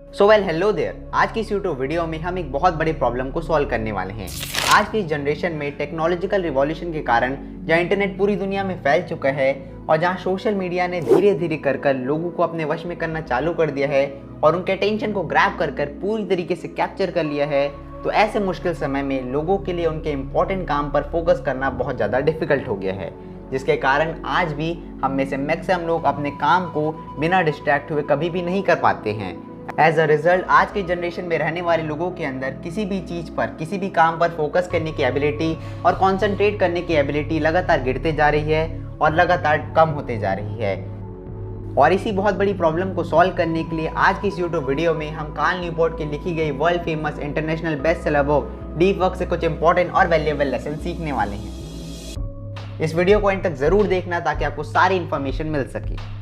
Hello there. आज की इस यूट्यूब वीडियो में हम एक बहुत बड़ी प्रॉब्लम को सॉल्व करने वाले हैं। आज की इस जनरेशन में टेक्नोलॉजिकल रिवॉल्यूशन के कारण जहाँ इंटरनेट पूरी दुनिया में फैल चुका है और जहाँ सोशल मीडिया ने धीरे धीरे कर लोगों को अपने वश में करना चालू कर दिया है और उनके अटेंशन को ग्रैब कर पूरी तरीके से कैप्चर कर लिया है, तो ऐसे मुश्किल समय में लोगों के लिए उनके इम्पोर्टेंट काम पर फोकस करना बहुत ज़्यादा डिफिकल्ट हो गया है, जिसके कारण आज भी हम में से मैक्सिमम लोग अपने काम को बिना डिस्ट्रैक्ट हुए कभी भी नहीं कर पाते हैं। एज अ रिजल्ट आज की जनरेशन में रहने वाले लोगों के अंदर किसी भी चीज़ पर, किसी भी काम पर फोकस करने की एबिलिटी और कॉन्सेंट्रेट करने की एबिलिटी लगातार गिरते जा रही है और लगातार कम होते जा रही है। और इसी बहुत बड़ी प्रॉब्लम को सॉल्व करने के लिए आज की इस यूट्यूब वीडियो में हम कार्ल न्यूपोर्ट की लिखी गई world famous international best seller book deep work से कुछ इंपॉर्टेंट और वैल्यूएबल लेसन सीखने वाले हैं। इस वीडियो को एंड तक जरूर देखना ताकि आपको सारी इंफॉर्मेशन मिल सके।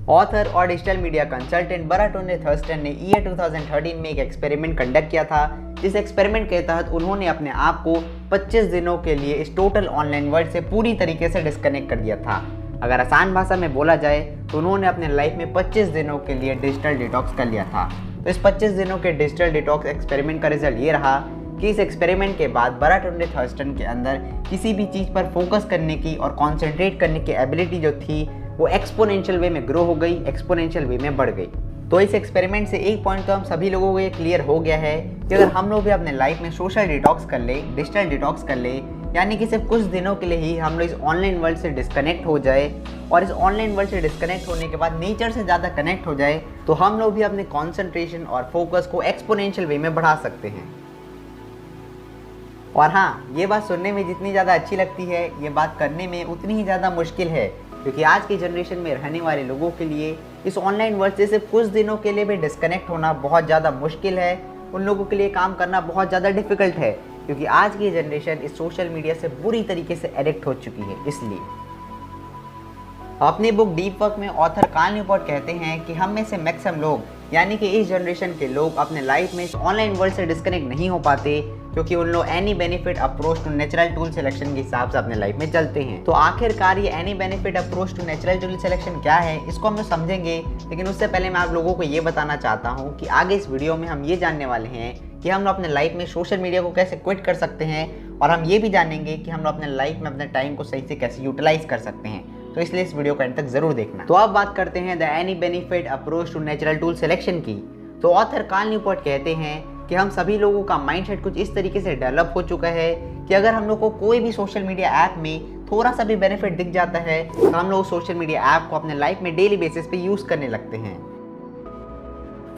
ऑथर और डिजिटल मीडिया कंसल्टेंट बराटोने थर्स्टन ने ईयर 2013 में एक एक्सपेरिमेंट कंडक्ट किया था, जिस एक्सपेरिमेंट के तहत उन्होंने अपने आप को 25 दिनों के लिए इस टोटल ऑनलाइन वर्ल्ड से पूरी तरीके से डिस्कनेक्ट कर दिया था। अगर आसान भाषा में बोला जाए तो उन्होंने अपने लाइफ में 25 दिनों के लिए डिजिटल डिटॉक्स कर लिया था। तो इस 25 दिनों के डिजिटल डिटॉक्स एक्सपेरिमेंट का रिजल्ट ये रहा कि इस एक्सपेरिमेंट के बाद बराटोने थर्स्टन के अंदर किसी भी चीज़ पर फोकस करने की और कॉन्सेंट्रेट करने की एबिलिटी जो थी वो एक्सपोनेंशियल वे में ग्रो हो गई, एक्सपोनेंशियल वे में बढ़ गई। तो इस एक्सपेरिमेंट से एक पॉइंट तो हम सभी लोगों को ये क्लियर हो गया है कि अगर हम लोग भी अपने लाइफ में सोशल डिटॉक्स कर ले, डिजिटल डिटॉक्स कर ले, यानी कि सिर्फ कुछ दिनों के लिए ही हम लोग इस ऑनलाइन वर्ल्ड से डिस्कनेक्ट हो जाए और इस ऑनलाइन वर्ल्ड से डिस्कनेक्ट होने के बाद नेचर से ज़्यादा कनेक्ट हो जाए, तो हम लोग भी अपने कॉन्सेंट्रेशन और फोकस को एक्सपोनेंशियल वे में बढ़ा सकते हैं। और हाँ, ये बात सुनने में जितनी ज़्यादा अच्छी लगती है, ये बात करने में उतनी ही ज़्यादा मुश्किल है, क्योंकि आज की जनरेशन में रहने वाले लोगों के लिए इस ऑनलाइन वर्ल्ड से सिर्फ कुछ दिनों के लिए भी डिस्कनेक्ट होना बहुत ज़्यादा मुश्किल है। उन लोगों के लिए काम करना बहुत ज़्यादा डिफिकल्ट है, क्योंकि आज की जनरेशन इस सोशल मीडिया से बुरी तरीके से एडिक्ट हो चुकी है। इसलिए अपनी बुक डीप वर्क में ऑथर कार्ल न्यूपोर्ट कहते हैं कि हम में से मैक्सिमम लोग, यानी कि इस जनरेशन के लोग, अपने लाइफ में इस ऑनलाइन वर्ल्ड से डिस्कनेक्ट नहीं हो पाते, क्योंकि उन लोग any benefit approach to natural tool selection के हिसाब से अपने लाइफ में चलते हैं। तो आखिरकार ये any benefit approach to natural tool selection क्या है, इसको हम लोग समझेंगे। लेकिन उससे पहले मैं आप लोगों को ये बताना चाहता हूँ कि आगे इस वीडियो में हम ये जानने वाले हैं कि हम लोग अपने लाइफ में सोशल मीडिया को कैसे क्विट कर सकते हैं, और हम ये भी जानेंगे कि हम लोग अपने लाइफ में अपने टाइम को सही से कैसे यूटिलाइज कर सकते हैं। तो इसलिए इस वीडियो को एंड तक जरूर देखना। तो अब बात करते हैं the any benefit approach to natural tool selection की। तो ऑथर कार्ल न्यूपोर्ट कहते हैं कि हम सभी लोगों का माइंडसेट कुछ इस तरीके से डेवलप हो चुका है कि अगर हम लोग को कोई भी सोशल मीडिया ऐप में थोड़ा सा भी बेनिफिट दिख जाता है तो हम लोग सोशल मीडिया ऐप को अपने लाइफ में डेली बेसिस पे यूज़ करने लगते हैं।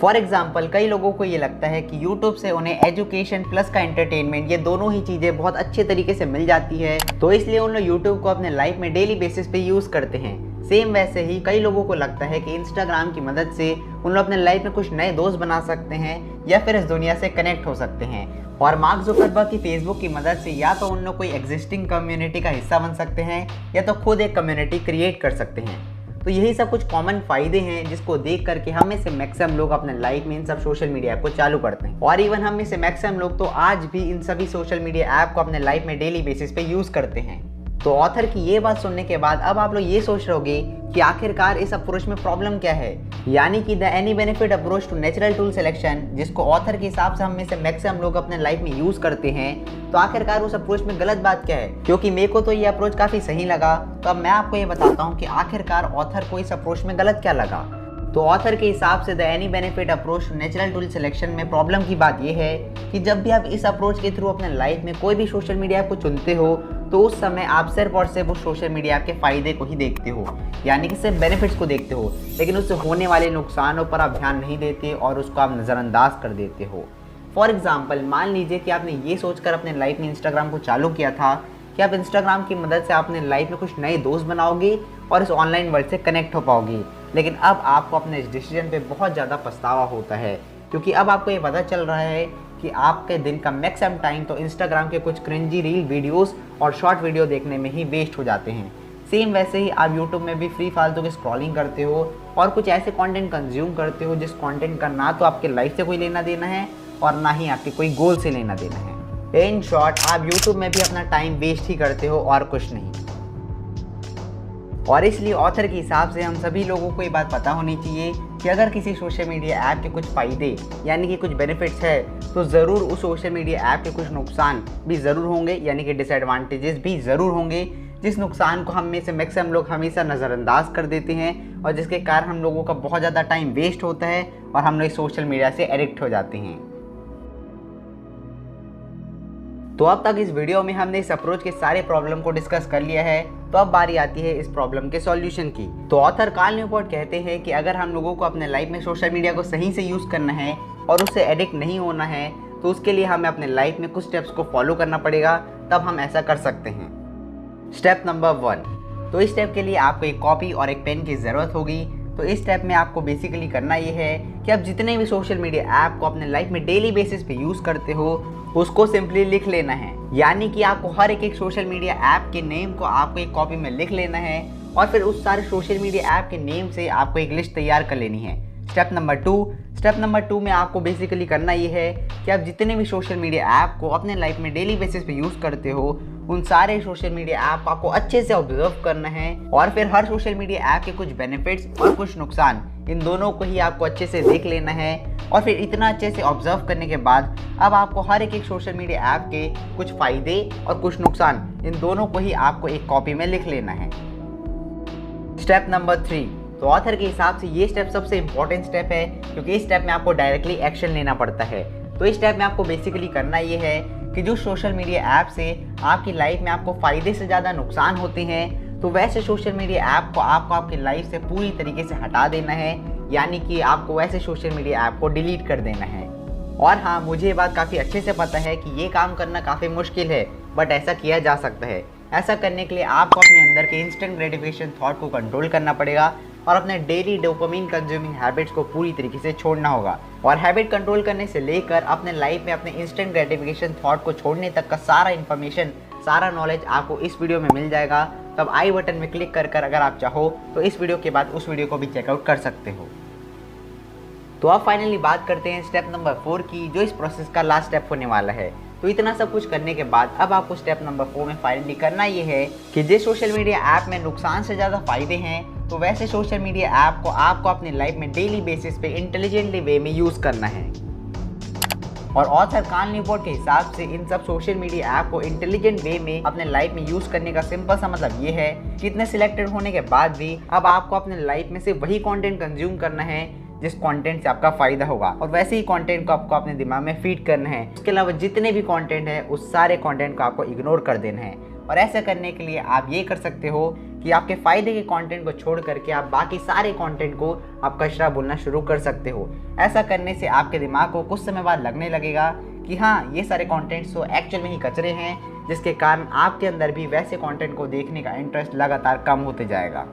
फॉर एग्जाम्पल, कई लोगों को ये लगता है कि यूट्यूब से उन्हें एजुकेशन प्लस का एंटरटेनमेंट, ये दोनों ही चीज़ें बहुत अच्छे तरीके से मिल जाती है, तो इसलिए उन लोग यूट्यूब को अपने लाइफ में डेली बेसिस पे यूज़ करते हैं। सेम वैसे ही कई लोगों को लगता है कि इंस्टाग्राम की मदद से उन लोग अपने लाइफ में कुछ नए दोस्त बना सकते हैं या फिर इस दुनिया से कनेक्ट हो सकते हैं, और मार्क जुकरबर्ग की फेसबुक की मदद से या तो उन लोग कोई एग्जिस्टिंग कम्युनिटी का हिस्सा बन सकते हैं या तो खुद एक कम्युनिटी क्रिएट कर सकते हैं। तो यही सब कुछ कॉमन फायदे हैं जिसको देख करके हम में से मैक्सिमम लोग अपने लाइफ में इन सब सोशल मीडिया को चालू करते हैं, और इवन हम में से मैक्सिमम लोग तो आज भी इन सभी सोशल मीडिया ऐप को अपने लाइफ में डेली बेसिस पे यूज़ करते हैं। तो ऑथर की ये बात सुनने के बाद अब आप लोग ये सोच रहोगे कि आखिरकार इस अप्रोच में प्रॉब्लम क्या है, यानी कि the any benefit approach to natural tool selection, जिसको ऑथर के हिसाब से हम में से मैक्सिमम लोग अपने लाइफ में यूज़ करते हैं, तो आखिरकार उस अप्रोच में गलत बात क्या है। क्योंकि मेरे को तो ये अप्रोच काफ़ी सही लगा, तो अब मैं आपको ये बताता हूँ कि आखिरकार ऑथर को इस अप्रोच में गलत क्या लगा। तो ऑथर के हिसाब से the any benefit approach to natural tool selection में प्रॉब्लम की बात यह है कि जब भी आप इस अप्रोच के थ्रू अपने लाइफ में कोई भी सोशल मीडिया ऐप को चुनते हो, तो उस समय आप सिर्फ और सिर्फ उस सोशल मीडिया ऐप के फ़ायदे को ही देखते हो, यानी कि सिर्फ बेनिफिट्स को देखते हो, लेकिन उससे होने वाले नुकसानों पर आप ध्यान नहीं देते और उसको आप नज़रअंदाज कर देते हो। फॉर एग्जाम्पल, मान लीजिए कि आपने ये सोचकर अपने लाइफ में इंस्टाग्राम को चालू किया था कि आप इंस्टाग्राम की मदद से अपने लाइफ में कुछ नए दोस्त बनाओगे और इस ऑनलाइन वर्ल्ड से कनेक्ट हो पाओगे, लेकिन अब आपको अपने इस डिसीजन पे बहुत ज़्यादा पछतावा होता है, क्योंकि अब आपको ये पता चल रहा है कि आपके दिन का मैक्सिमम टाइम तो इंस्टाग्राम के कुछ क्रिंजी रील वीडियोस और शॉर्ट वीडियो देखने में ही वेस्ट हो जाते हैं। सेम वैसे ही आप यूट्यूब में भी फ्री फालतू की स्क्रॉलिंग करते हो और कुछ ऐसे कंटेंट कंज्यूम करते हो जिस कंटेंट का ना तो आपके लाइफ से कोई लेना देना है और ना ही आपके कोई गोल से लेना देना है। इन शॉर्ट, आप यूट्यूब में भी अपना टाइम वेस्ट ही करते हो और कुछ नहीं। और इसलिए ऑथर के हिसाब से हम सभी लोगों को ये बात पता होनी चाहिए कि अगर किसी सोशल मीडिया ऐप के कुछ फ़ायदे यानी कि कुछ बेनिफिट्स है तो ज़रूर उस सोशल मीडिया ऐप के कुछ नुकसान भी ज़रूर होंगे, यानी कि डिसएडवांटेजेस भी ज़रूर होंगे, जिस नुकसान को हम में से मैक्सिमम लोग हमेशा नज़रअंदाज कर देते हैं और जिसके कारण हम लोगों का बहुत ज़्यादा टाइम वेस्ट होता है और हम लोग सोशल मीडिया से एडिक्ट हो जाते हैं। तो अब तक इस वीडियो में हमने इस अप्रोच के सारे प्रॉब्लम को डिस्कस कर लिया है, तो अब बारी आती है इस प्रॉब्लम के सॉल्यूशन की। तो ऑथर कार्ल न्यूपोर्ट कहते हैं कि अगर हम लोगों को अपने लाइफ में सोशल मीडिया को सही से यूज़ करना है और उससे एडिक्ट नहीं होना है तो उसके लिए हमें अपने लाइफ में कुछ स्टेप्स को फॉलो करना पड़ेगा, तब हम ऐसा कर सकते हैं। स्टेप नंबर 1, तो इस स्टेप के लिए आपको एक कॉपी और एक पेन की ज़रूरत होगी। तो इस स्टेप में आपको बेसिकली करना ये है कि आप जितने भी सोशल मीडिया ऐप को अपने लाइफ में डेली बेसिस पे यूज़ करते हो उसको सिंपली लिख लेना है, यानी कि आपको हर एक सोशल मीडिया ऐप के नेम को आपको एक कॉपी में लिख लेना है और फिर उस सारे सोशल मीडिया ऐप के नेम से आपको एक लिस्ट तैयार कर लेनी है। स्टेप नंबर 2 में आपको बेसिकली करना ये है कि आप जितने भी सोशल मीडिया ऐप को अपने लाइफ में डेली बेसिस पे यूज़ करते हो उन सारे सोशल मीडिया ऐप आपको अच्छे से ऑब्जर्व करना है और फिर हर सोशल मीडिया ऐप के कुछ बेनिफिट्स और कुछ नुकसान, इन दोनों को ही आपको अच्छे से देख लेना है। और फिर इतना अच्छे से ऑब्जर्व करने के बाद अब आपको हर एक सोशल मीडिया ऐप के कुछ फ़ायदे और कुछ नुकसान, इन दोनों को ही आपको एक कॉपी में लिख लेना है। स्टेप नंबर 3, तो ऑथर के हिसाब से ये स्टेप सबसे इम्पॉर्टेंट स्टेप है क्योंकि इस स्टेप में आपको डायरेक्टली एक्शन लेना पड़ता है। तो इस स्टेप में आपको बेसिकली करना ये है कि जो सोशल मीडिया ऐप से आपकी लाइफ में आपको फ़ायदे से ज़्यादा नुकसान होते हैं तो वैसे सोशल मीडिया ऐप को आपको आपकी लाइफ से पूरी तरीके से हटा देना है, यानी कि आपको वैसे सोशल मीडिया ऐप को डिलीट कर देना है। और हाँ, मुझे ये बात काफ़ी अच्छे से पता है कि ये काम करना काफ़ी मुश्किल है, बट ऐसा किया जा सकता है। ऐसा करने के लिए आपको अपने अंदर के इंस्टेंट ग्रेटिफिकेशन थॉट को कंट्रोल करना पड़ेगा और अपने डेली डोपामिन कंज्यूमिंग हैबिट्स को पूरी तरीके से छोड़ना होगा। और हैबिट कंट्रोल करने से लेकर अपने लाइफ में अपने इंस्टेंट ग्रेटिफिकेशन थॉट को छोड़ने तक का सारा इन्फॉर्मेशन, सारा नॉलेज आपको इस वीडियो में मिल जाएगा। तब आई बटन में क्लिक कर अगर आप चाहो तो इस वीडियो के बाद उस वीडियो को भी चेकआउट कर सकते हो। तो अब फाइनली बात करते हैं स्टेप नंबर 4 की, जो इस प्रोसेस का लास्ट स्टेप होने वाला है। तो इतना सब कुछ करने के बाद अब आपको स्टेप नंबर 4 में फाइनली करना ये है कि जिस सोशल मीडिया ऐप में नुकसान से ज़्यादा फ़ायदे हैं तो वैसे सोशल मीडिया ऐप को आपको अपनी लाइफ में डेली बेसिस पे इंटेलिजेंटली वे में यूज़ करना है। और ऑथर कार्ल न्यूपोर्ट के हिसाब से इन सब सोशल मीडिया ऐप को इंटेलिजेंट वे में अपने लाइफ में यूज़ करने का सिंपल सा मतलब ये है कि इतने सिलेक्टेड होने के बाद भी अब आपको अपने लाइफ में से वही कंटेंट कंज्यूम करना है जिस कंटेंट से आपका फ़ायदा होगा और वैसे ही कंटेंट को आपको अपने दिमाग में फीड करना है। उसके अलावा जितने भी कंटेंट है उस सारे कंटेंट को आपको इग्नोर कर देना है। और ऐसा करने के लिए आप ये कर सकते हो कि आपके फ़ायदे के कंटेंट को छोड़ करके आप बाकी सारे कंटेंट को आप कचरा बोलना शुरू कर सकते हो। ऐसा करने से आपके दिमाग को कुछ समय बाद लगने लगेगा कि हाँ, ये सारे कंटेंट्स तो एक्चुअल में ही कचरे हैं, जिसके कारण आपके अंदर भी वैसे कंटेंट को देखने का इंटरेस्ट लगातार कम होते जाएगा।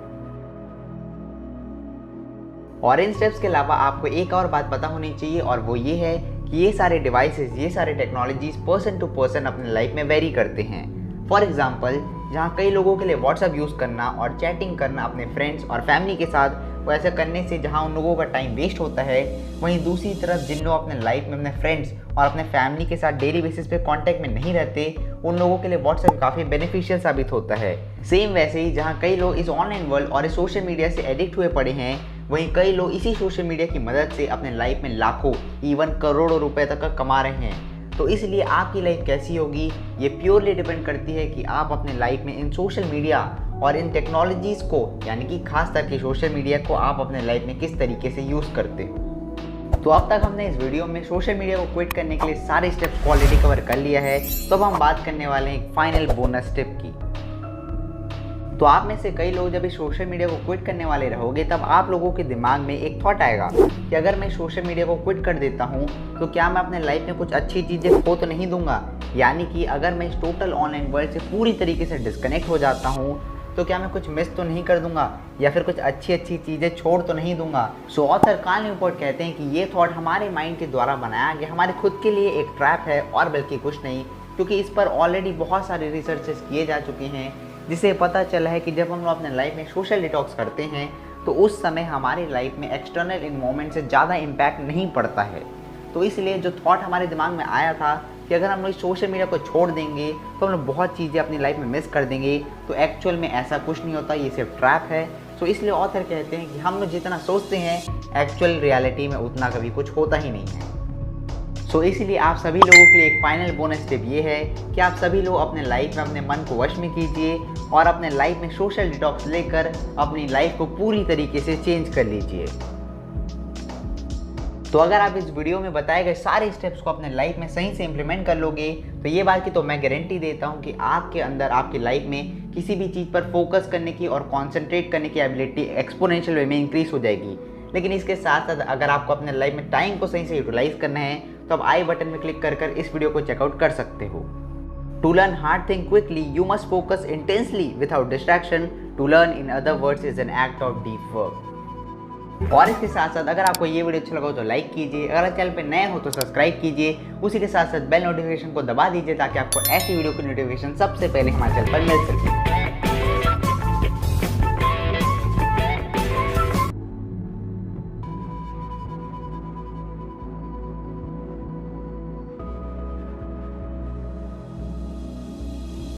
और इन स्टेप्स के अलावा आपको एक और बात पता होनी चाहिए और वो ये है कि ये सारे डिवाइसेस, ये सारे टेक्नोलॉजीज पर्सन टू पर्सन अपने लाइफ में वेरी करते हैं। फॉर एग्जांपल, जहाँ कई लोगों के लिए व्हाट्सएप यूज़ करना और चैटिंग करना अपने फ्रेंड्स और फैमिली के साथ, वो ऐसा करने से जहाँ उन लोगों का टाइम वेस्ट होता है, वहीं दूसरी तरफ जिन लोग अपने लाइफ में अपने फ्रेंड्स और अपने फैमिली के साथ डेली बेसिस पे कांटेक्ट में नहीं रहते, उन लोगों के लिए व्हाट्सएप काफ़ी बेनिफिशियल साबित होता है। सेम वैसे ही जहाँ कई लोग इस ऑनलाइन वर्ल्ड और इस सोशल मीडिया से एडिक्ट हुए पड़े हैं, वहीं कई लोग इसी सोशल मीडिया की मदद से अपने लाइफ में लाखों, इवन करोड़ों रुपए तक का कमा रहे हैं। तो इसलिए आपकी लाइफ कैसी होगी ये प्योरली डिपेंड करती है कि आप अपने लाइफ में इन सोशल मीडिया और इन टेक्नोलॉजीज़ को, यानी कि खास करके सोशल मीडिया को आप अपने लाइफ में किस तरीके से यूज़ करते हो। तो अब तक हमने इस वीडियो में सोशल मीडिया को क्विट करने के लिए सारे स्टेप्स को ऑलरेडी कवर कर लिया है। तो अब हम बात करने वाले हैं एक फाइनल बोनस स्टेप की। तो आप में से कई लोग जब इस सोशल मीडिया को क्विट करने वाले रहोगे तब आप लोगों के दिमाग में एक थॉट आएगा कि अगर मैं सोशल मीडिया को क्विट कर देता हूँ तो क्या मैं अपने लाइफ में कुछ अच्छी चीज़ें खो तो नहीं दूंगा, यानी कि अगर मैं इस टोटल ऑनलाइन वर्ल्ड से पूरी तरीके से डिस्कनेक्ट हो जाता हूँ तो क्या मैं कुछ मिस तो नहीं कर दूंगा या फिर कुछ अच्छी चीज़ें छोड़ तो नहीं दूंगा। सो ऑथर कार्ल न्यूपोर्ट कहते हैं कि ये थॉट हमारे माइंड के द्वारा बनाया गया हमारे खुद के लिए एक ट्रैप है और बल्कि कुछ नहीं, क्योंकि इस पर ऑलरेडी बहुत सारे रिसर्चेस किए जा चुके हैं जिससे पता चला है कि जब हम लोग अपने लाइफ में सोशल डिटॉक्स करते हैं तो उस समय हमारी लाइफ में एक्सटर्नल इन्वायरमेंट से ज़्यादा इम्पैक्ट नहीं पड़ता है। तो इसलिए जो थॉट हमारे दिमाग में आया था कि अगर हम लोग सोशल मीडिया को छोड़ देंगे तो हम लोग बहुत चीज़ें अपनी लाइफ में मिस कर देंगे। तो एक्चुअल में ऐसा कुछ नहीं होता, ये सिर्फ ट्रैप है। तो इसलिए ऑथर कहते हैं कि हम लोग जितना सोचते हैं एक्चुअल रियलिटी में उतना कभी कुछ होता ही नहीं है। सो इसलिए आप सभी लोगों के लिए एक फाइनल बोनस टिप ये है कि आप सभी लोग अपने लाइफ में अपने मन को वश में कीजिए और अपने लाइफ में सोशल डिटॉक्स लेकर अपनी लाइफ को पूरी तरीके से चेंज कर लीजिए। तो अगर आप इस वीडियो में बताए गए सारे स्टेप्स को अपने लाइफ में सही से इम्प्लीमेंट कर लोगे तो ये बात की तो मैं गारंटी देता हूँ कि आपके अंदर आपकी लाइफ में किसी भी चीज़ पर फोकस करने की और कॉन्सेंट्रेट करने की एबिलिटी एक्सपोनेंशियल वे में इंक्रीज हो जाएगी। लेकिन इसके साथ साथ अगर आपको अपने लाइफ में टाइम को सही से यूटिलाइज करना है तो आप आई बटन में क्लिक कर इस वीडियो को चेकआउट कर सकते हो। To learn hard thing quickly you must focus intensely without distraction. To learn in other words is an act of deep work. और इसके साथ साथ अगर आपको ये वीडियो अच्छा लगा हो तो लाइक कीजिए, अगर चैनल पे नए हो तो सब्सक्राइब कीजिए, उसी के साथ साथ बेल नोटिफिकेशन को दबा दीजिए ताकि आपको ऐसी वीडियो की नोटिफिकेशन सबसे पहले हमारे चैनल पर मिल सके।